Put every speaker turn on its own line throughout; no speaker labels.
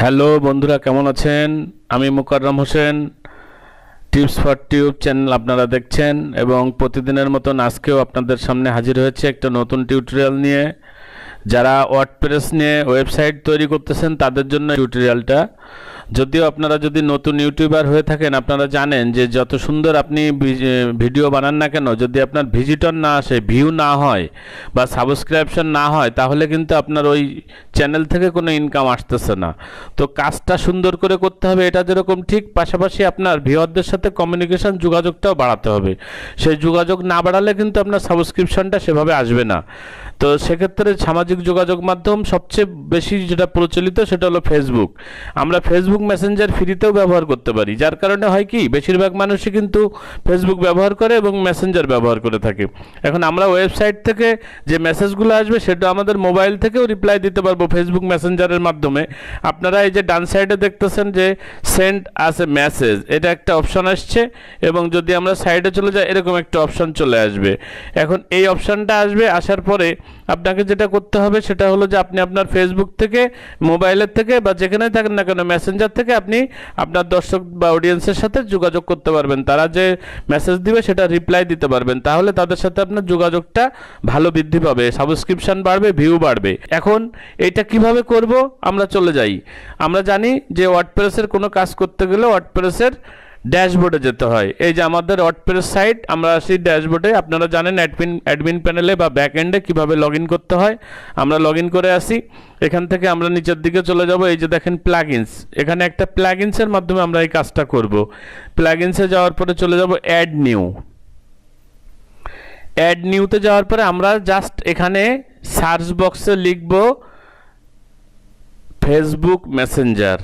Hello বন্ধুরা, কেমন আছেন? আমি Mokarram Hossain. Tips for tube channel আপনারা দেখছেন এবং প্রতিদিনের মতন আজকেও আপনাদের সামনে হাজির হয়েছে একটা নতুন টিউটোরিয়াল নিয়ে। যারা ওয়ার্ডপ্রেস নিয়ে ওয়েবসাইট তৈরি করতেছেন তাদের জন্য টিউটোরিয়ালটা। যদিও আপনারা যদি নতুন ইউটিউবার হয়ে থাকেন, আপনারা জানেন যে যত সুন্দর আপনি ভিডিও বানান না কেন, যদি আপনার ভিজিটর না আসে, ভিউ না হয় বা সাবস্ক্রিপশন না হয়, তাহলে কিন্তু আপনার ওই চ্যানেল থেকে কোনো ইনকাম আসতেছে না। তো কাজটা সুন্দর করে করতে হবে, এটা যেরকম ঠিক, পাশাপাশি আপনার ভিউয়ারদের সাথে কমিউনিকেশন, যোগাযোগটাও বাড়াতে হবে। সেই যোগাযোগ না বাড়ালে কিন্তু আপনার সাবস্ক্রিপশনটা সেভাবে আসবে না। তো সেক্ষেত্রে সামাজিক যোগাযোগ মাধ্যম সবচেয়ে বেশি যেটা প্রচলিত সেটা হলো ফেসবুক। আমরা ফেসবুক মেসেঞ্জার ফ্রিতেও ব্যবহার করতে পারি, যার কারণে হয় কি, বেশিরভাগ মানুষই কিন্তু ফেসবুক ব্যবহার করে এবং মেসেঞ্জার ব্যবহার করে থাকে। এখন আমরা ওয়েবসাইট থেকে যে মেসেজগুলো আসবে সেটা আমাদের মোবাইল থেকেও রিপ্লাই দিতে পারবো ফেসবুক মেসেঞ্জারের মাধ্যমে। আপনারা এই যে ডান সাইডে দেখতেছেন যে সেন্ড আস এ মেসেজ, এটা একটা অপশন আসছে, এবং যদি আমরা সাইডে চলে যাই এরকম একটা অপশন চলে আসবে। এখন এই অপশনটা আসবে, আসার পরে আপনাকে যেটা করতে হবে সেটা হলো যে আপনি আপনার ফেসবুক থেকে, মোবাইলের থেকে বা যেখানেই থাকেন না কেন, মেসেঞ্জার থেকে আপনি আপনার দর্শক বা অডিয়েন্সের সাথে যোগাযোগ করতে পারবেন। তারা যে মেসেজ দিবে সেটা রিপ্লাই দিতে পারবেন, তাহলে তাদের সাথে আপনার যোগাযোগটা ভালো বৃদ্ধি পাবে, সাবস্ক্রিপশন বাড়বে, ভিউ বাড়বে। এখন এটা কিভাবে করব, আমরা চলে যাই। আমরা জানি যে ওয়ার্ডপ্রেসের কোনো কাজ করতে গেলে ওয়ার্ডপ্রেসের ড্যাশবোর্ডে যেতে হয়। এই যে আমাদের ওয়ার্ডপ্রেস সাইট, আমরা আসি ড্যাশবোর্ডে। আপনারা জানেন অ্যাডমিন প্যানেলে বা ব্যাক এন্ডে কীভাবে লগ ইন করতে হয়। আমরা লগ ইন করে আসি, এখান থেকে আমরা নিচের দিকে চলে যাব। এই যে দেখেন প্লাগইনস, এখানে একটা প্লাগইনসের মাধ্যমে আমরা এই কাজটা করব। প্লাগইনসে যাওয়ার পরে চলে যাব অ্যাড নিউ। অ্যাড নিউতে যাওয়ার পরে আমরা জাস্ট এখানে সার্চ বক্সে লিখব ফেসবুক মেসেঞ্জার।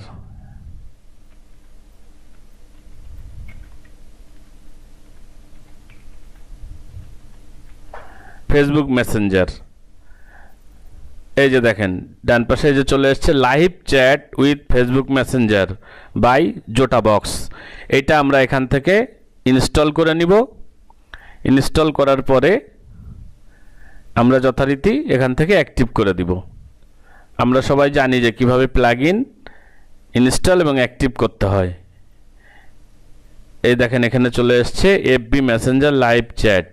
ফেসবুক মেসেঞ্জার, এই যে দেখেন ডান পাশে এই যে চলে এসছে live chat with Facebook Messenger by জোটা বক্স। এটা আমরা এখান থেকে ইনস্টল করে নিব। ইনস্টল করার পরে আমরা যথারীতি এখান থেকে অ্যাক্টিভ করে দিব। আমরা সবাই জানি যে কিভাবে প্লাগইন ইনস্টল এবং অ্যাক্টিভ করতে হয়। এই দেখেন এখানে চলে এসছে FB Messenger live chat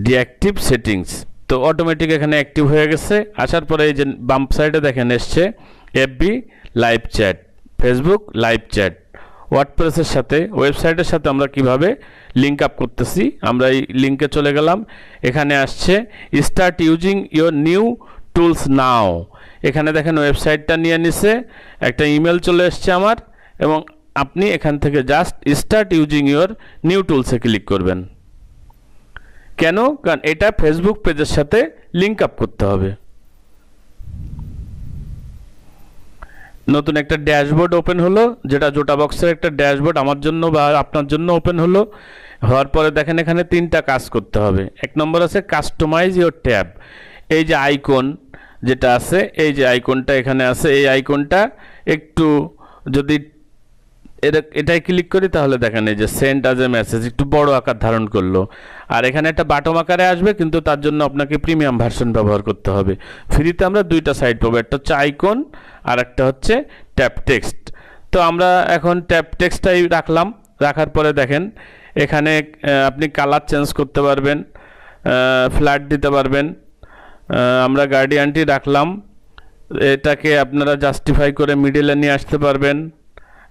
deactive settings. তো অটোমেটিক এখানে অ্যাক্টিভ হয়ে গেছে। আসার পরে এই যে বাম সাইডে দেখেন এসছে FB live chat, Facebook live chat. ওয়ার্ডপ্রেসের সাথে, ওয়েবসাইটের সাথে আমরা কিভাবে লিঙ্ক আপ করতেছি, আমরা এই লিঙ্কে চলে গেলাম। এখানে আসছে start using your new tools now. এখানে দেখেন ওয়েবসাইটটা নিয়ে নিছে, একটা ইমেল চলে এসছে আমার, এবং আপনি এখান থেকে just start using your new টুলসে ক্লিক করবেন। কেন? কারণ এটা ফেসবুক পেজের সাথে লিঙ্ক আপ করতে হবে। নতুন একটা ড্যাশবোর্ড ওপেন হলো, যেটা জোটা বক্সের একটা ড্যাশবোর্ড আমার জন্য বা আপনার জন্য ওপেন হলো। হওয়ার পরে দেখেন এখানে তিনটা কাজ করতে হবে। এক নম্বর আছে কাস্টমাইজ ইওর ট্যাব। এই যে আইকন যেটা আছে, এই যে আইকনটা এখানে আছে, এই আইকনটা একটু যদি এটাই ক্লিক করি তাহলে দেখেন এই যে সেন্ড আজ এ মেসেজ একটু বড় আকার ধারণ করলো। আর এখানে একটা বাটম আকারে আসবে, কিন্তু তার জন্য আপনাকে প্রিমিয়াম ভার্সন ব্যবহার করতে হবে। ফ্রিতে আমরা দুইটা সাইট পাবো, একটা হচ্ছে আইকন আর একটা হচ্ছে ট্যাব টেক্সট। তো আমরা এখন ট্যাব টেক্সটটাই রাখলাম। রাখার পরে দেখেন এখানে আপনি কালার চেঞ্জ করতে পারবেন, ফ্ল্যাট দিতে পারবেন। আমরা গার্ডিয়ানটি রাখলাম, এটাকে আপনারা জাস্টিফাই করে মিডিলে নিয়ে আসতে পারবেন।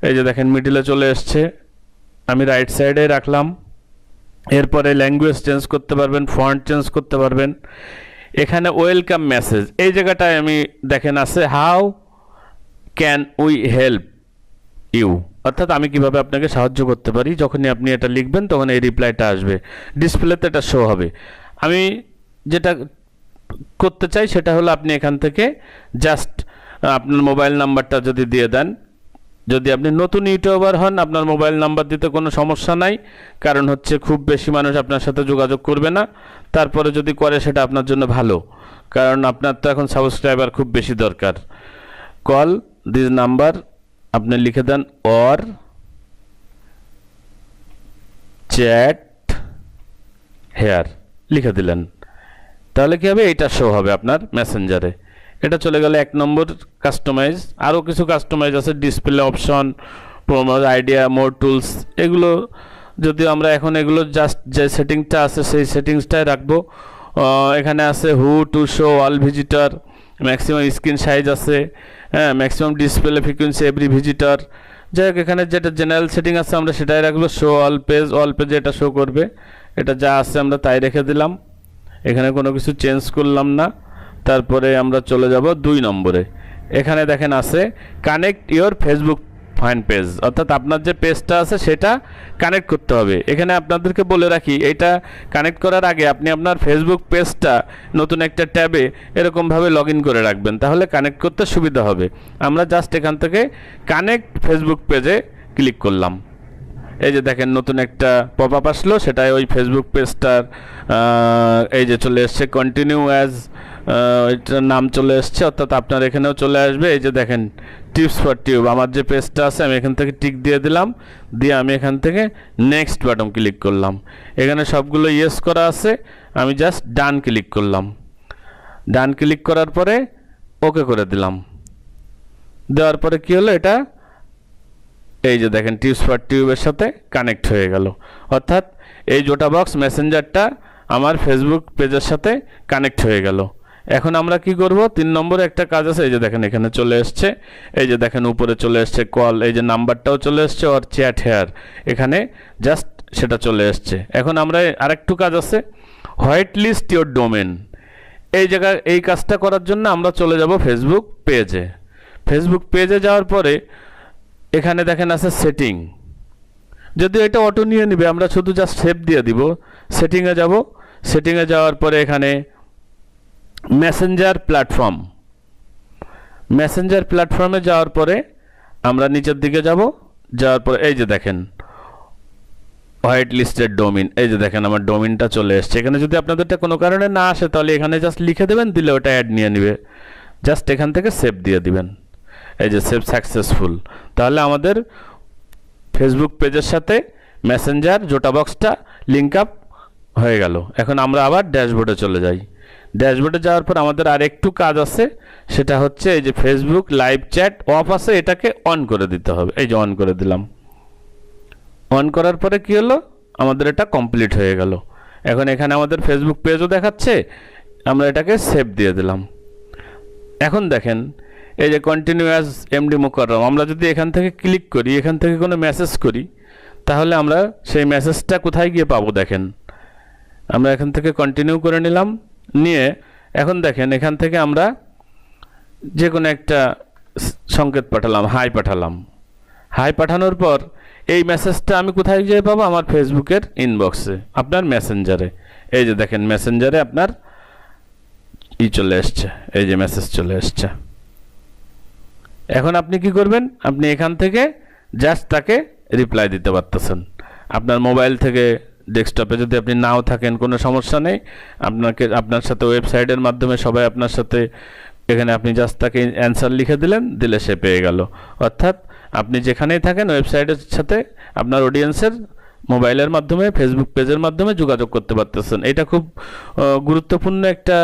এই যে দেখেন মিডিলে চলে এসছে, আমি রাইট সাইডে রাখলাম। এরপরে ল্যাঙ্গুয়েজ চেঞ্জ করতে পারবেন, ফন্ট চেঞ্জ করতে পারবেন। এখানে ওয়েলকাম মেসেজ, এই জায়গাটায় আমি দেখেন আছে how can we help you, অর্থাৎ আমি কিভাবে আপনাকে সাহায্য করতে পারি। যখনই আপনি এটা লিখবেন তখন এই রিপ্লাইটা আসবে, ডিসপ্লেতে এটা শো হবে। আমি যেটা করতে চাই সেটা হলো আপনি এখান থেকে জাস্ট আপনার মোবাইল নাম্বারটা যদি দিয়ে দেন। যদি আপনি নতুন ইউটিউবার হন, আপনার মোবাইল নাম্বার দিতে কোনো সমস্যা নাই, কারণ হচ্ছে খুব বেশি মানুষ আপনার সাথে যোগাযোগ করবে না। তারপরে যদি করে সেটা আপনার জন্য ভালো, কারণ আপনার তো এখন সাবস্ক্রাইবার খুব বেশি দরকার। কল দিস নাম্বার আপনি লিখে দেন অর চ্যাট হেয়ার, লিখে দিলেন, তাহলে কি হবে, এইটা শো হবে আপনার মেসেঞ্জারে। এটা চলে গেল 1 নম্বর কাস্টমাইজ। আরও কিছু কাস্টমাইজ আছে, ডিসপ্লে অপশন, প্রোমো আইডিয়া, মোর টুলস, এগুলো যদিও আমরা এখন এগুলো জাস্ট যে সেটিংসটা আছে সেই সেটিংসটাই রাখবো। এখানে আছে who to show all visitor, maximum screen size আছে, হ্যাঁ, maximum display frequency every visitor. যাই হোক, এখানে যেটা জেনারেল সেটিং আছে আমরা সেটাই রাখবো। শো অল পেজে এটা শো করবে, এটা যা আছে আমরা তাই রেখে দিলাম, এখানে কোনো কিছু চেঞ্জ করলাম না। তারপরে আমরা চলে যাব 2 নম্বরে। এখানে দেখেন আছে connect your Facebook fine page, অর্থাৎ আপনার যে পেজটা আছে সেটা কানেক্ট করতে হবে। এখানে আপনাদেরকে বলে রাখি, এটা কানেক্ট করার আগে আপনি আপনার ফেসবুক পেজটা নতুন একটা ট্যাবে এরকমভাবে লগ ইন করে রাখবেন, তাহলে কানেক্ট করতে সুবিধা হবে। আমরা জাস্ট এখান থেকে কানেক্ট ফেসবুক পেজে ক্লিক করলাম। এই যে দেখেন নতুন একটা পপ আপ আসলো, সেটাই ওই ফেসবুক পেজটার এই যে চলে এসছে কন্টিনিউ অ্যাজ, এটার নাম চলে এসছে, অর্থাৎ আপনার এখানেও চলে আসবে। এই যে দেখেন টিপস ফর টিউব, আমার যে পেজটা আছে আমি এখান থেকে টিক দিয়ে দিলাম, দিয়ে আমি এখান থেকে নেক্সট বাটন ক্লিক করলাম। এখানে সবগুলো ইয়েস করা আছে, আমি জাস্ট ডান ক্লিক করলাম। ডান ক্লিক করার পরে ওকে করে দিলাম। দেওয়ার পরে কী হলো, এটা এই যে দেখেন টিপস ফর টিউবের সাথে কানেক্ট হয়ে গেল, অর্থাৎ এই জোটা বক্স মেসেঞ্জারটা আমার ফেসবুক পেজের সাথে কানেক্ট হয়ে গেল। এখন আমরা কি করব, 3 নম্বরে একটা কাজ আছে। এই যে দেখেন এখানে চলে এসছে, এই যে দেখেন উপরে চলে এসছে কল, এই যে নাম্বারটাও চলে এসছে, ওর চ্যাট হেয়ার, এখানে জাস্ট সেটা চলে এসছে। এখন আমরা আরেকটু কাজ আছে, হোয়াইট লিস্ট ইওর ডোমেন। এই জায়গায় এই কাজটা করার জন্য আমরা চলে যাব ফেসবুক পেজে। ফেসবুক পেজে যাওয়ার পরে এখানে দেখেন আছে সেটিং, যদিও এটা অটো নিয়ে নিবে, আমরা শুধু জাস্ট সেভ দিয়ে দিব। সেটিংয়ে যাব, সেটিংয়ে যাওয়ার পরে এখানে মেসেঞ্জার প্ল্যাটফর্ম, মেসেঞ্জার প্ল্যাটফর্মে যাওয়ার পরে আমরা নিচের দিকে যাব। যাওয়ার পরে এই যে দেখেন হোয়াইট লিস্টেড ডোমিন, এই যে দেখেন আমার ডোমিনটা চলে এসছে। এখানে যদি আপনাদেরটা কোনো কারণে না আসে তাহলে এখানে জাস্ট লিখে দেবেন, দিলে ওটা অ্যাড নিয়ে নেবে। জাস্ট এখান থেকে সেভ দিয়ে দিবেন, এই যে সেভ সাকসেসফুল। তাহলে আমাদের ফেসবুক পেজের সাথে মেসেঞ্জার জোটা বক্সটা লিঙ্ক আপ হয়ে গেল। এখন আমরা আবার ড্যাশবোর্ডে চলে যাই। ড্যাশবোর্ডে যাওয়ার পর আমাদের আর একটু কাজ আছে, সেটা হচ্ছে এই যে ফেসবুক লাইভ চ্যাট অফ আছে, এটাকে অন করে দিতে হবে। এই যে অন করে দিলাম। অন করার পরে কি হলো, আমাদের এটা কমপ্লিট হয়ে গেল। এখন এখানে আমাদের ফেসবুক পেজও দেখাচ্ছে, আমরা এটাকে সেভ দিয়ে দিলাম। এখন দেখেন এই যে কন্টিনিউ অ্যাজ এমডি মুকাররম, আমরা যদি এখান থেকে ক্লিক করি, এখান থেকে কোনো মেসেজ করি, তাহলে আমরা সেই মেসেজটা কোথায় গিয়ে পাবো। দেখেন আমরা এখান থেকে কন্টিনিউ করে নিলাম, নিয়ে এখন দেখেন এখান থেকে আমরা যে কোনো একটা সংকেত পাঠালাম, হাই পাঠালাম। হাই পাঠানোর পর এই মেসেজটা আমি কোথায় গিয়ে পাবো, আমার ফেসবুকের ইনবক্সে, আপনার মেসেঞ্জারে। এই যে দেখেন মেসেঞ্জারে আপনার চলে এসছে, এই যে মেসেজ চলে এসছে। এখন আপনি কি করবেন, আপনি এখান থেকে জাস্ট তাকে রিপ্লাই দিতে পারতেছেন। আপনার মোবাইল থেকে ডেস্কটপে যদি আপনি নাও থাকেন কোনো সমস্যা নেই, আপনার সাথে ওয়েবসাইটের মাধ্যমে সবাই আপনার সাথে, এখানে আপনি জাস্ট তাকে অ্যান্সার লিখে দিলেন, দিলে সে পেয়ে গেল। অর্থাৎ আপনি যেখানেই থাকেন ওয়েবসাইটের সাথে আপনার অডিয়েন্সের মোবাইলের মাধ্যমে ফেসবুক পেজের মাধ্যমে যোগাযোগ করতে পারতেছেন। এটা খুব গুরুত্বপূর্ণ একটা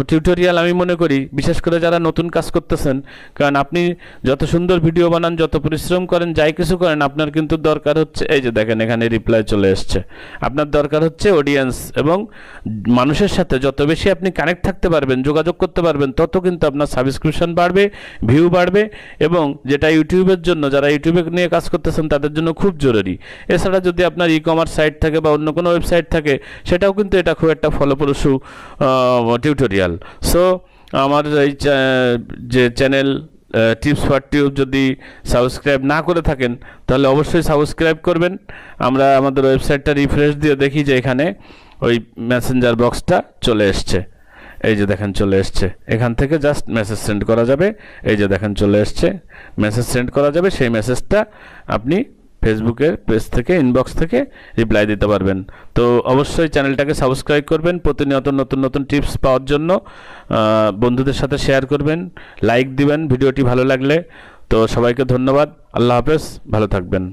টিউটোরিয়াল আমি মনে করি, বিশেষ করে যারা নতুন কাজ করতেছেন। কারণ আপনি যত সুন্দর ভিডিও বানান, যত পরিশ্রম করেন, যাই কিছু করেন, আপনার কিন্তু দরকার হচ্ছে, এই যে দেখেন এখানে রিপ্লাই চলে এসছে, আপনার দরকার হচ্ছে অডিয়েন্স এবং মানুষের সাথে যত বেশি আপনি কানেক্ট থাকতে পারবেন, যোগাযোগ করতে পারবেন, তত কিন্তু আপনার সাবস্ক্রিপশন বাড়বে, ভিউ বাড়বে, এবং যেটা ইউটিউবের জন্য, যারা ইউটিউবে নিয়ে কাজ করতেছেন তাদের জন্য খুব জরুরি। এছাড়া যদি আপনার ই কমার্স সাইট থাকে বা অন্য কোনো ওয়েবসাইট থাকে, সেটাও কিন্তু এটা খুব একটা ফলপ্রসূ টিউটোরিয়াল। সো আমার এই যে চ্যানেল টিপস ফর টিউব যদি সাবস্ক্রাইব না করে থাকেন তাহলে অবশ্যই সাবস্ক্রাইব করবেন। আমরা আমাদের ওয়েবসাইটটা রিফ্রেশ দিয়ে দেখি যে এখানে ওই মেসেঞ্জার বক্সটা চলে এসছে। এই যে দেখেন চলে এসছে, এখান থেকে জাস্ট মেসেজ সেন্ড করা যাবে। এই যে দেখেন চলে এসছে, মেসেজ সেন্ড করা যাবে। সেই মেসেজটা আপনি ফেসবুকের পেজ থেকে, ইনবক্স থেকে রিপ্লাই দিতে পারবেন। তো অবশ্যই চ্যানেলটাকে সাবস্ক্রাইব করবেন, প্রতিনিয়ত নতুন নতুন টিপস পাওয়ার জন্য বন্ধুদের সাথে শেয়ার করবেন, লাইক দিবেন ভিডিওটি ভালো লাগলে। তো সবাইকে ধন্যবাদ, আল্লাহ হাফেজ, ভালো থাকবেন।